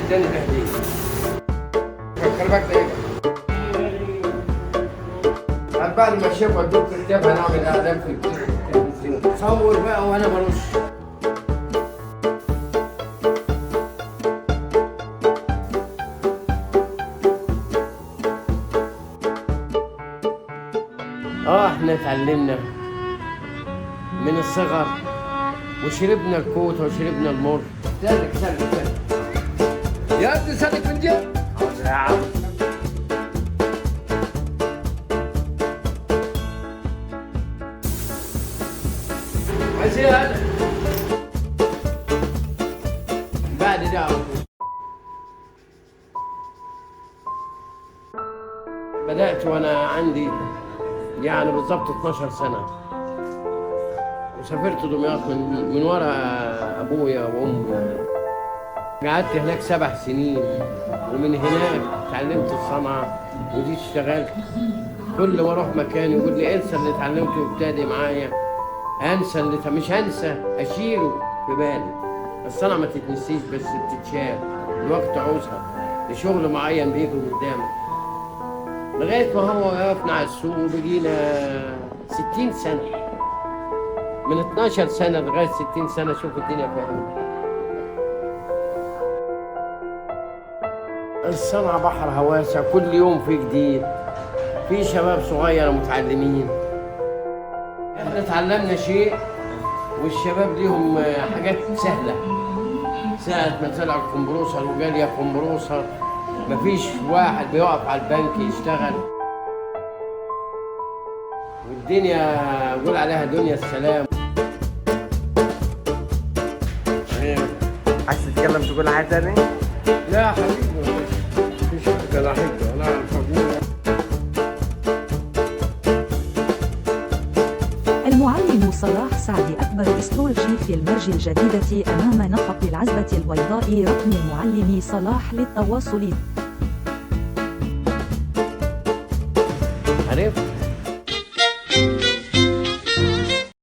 التاني تهديد. خلي بالك ايه؟ بعد ما الشيخ ودوك الكتاب هنعمل اعلان في التلفزيون. صور بقى وانا برش. احنا اتعلمنا من الصغر وشربنا الكوت وشربنا المر. سالك يا ابني سالك من جد؟ يا عم ماشي انا بعد ده على طول. بدأت وانا عندي يعني بالضبط 12 سنة، وسافرت دمياط من ورا ابويا وامي. قعدت هناك 7 سنين، ومن هناك اتعلمت الصنعة وجيت اشتغلت. كل ما اروح مكان يقول لي انسى اللي اتعلمته وابتدي معايا. انسى اللي مش هنسى، اشيله في بالي. الصنعة ما تتنسيش بس بتتشال، الوقت عوزها لشغل معين بيجي قدامك. لغاية ما هو وقفنا على السوق وبقينا 60 سنة. من 12 سنة لغاية 60 سنة. شوف الدنيا فيها. الصنعة بحرها واسع، كل يوم في جديد، في شباب صغيرة متعلمين. احنا اتعلمنا شيء والشباب ليهم حاجات سهلة. ساعة ما طلع الكمبروسر وقال يا كمبروسر، مفيش واحد بيقف على البنك يشتغل. والدنيا يقول عليها دنيا السلام. عايز تتكلم تقول حاجة تاني؟ لا يا حبيبي مفيش حاجة، لا حاجة ولا أعرف أقول. المعلم صلاح سعد أكبر استرولوجي في المرج الجديدة أمام نفق العزبة البيضاء. رقم المعلم صلاح للتواصل. عرفت؟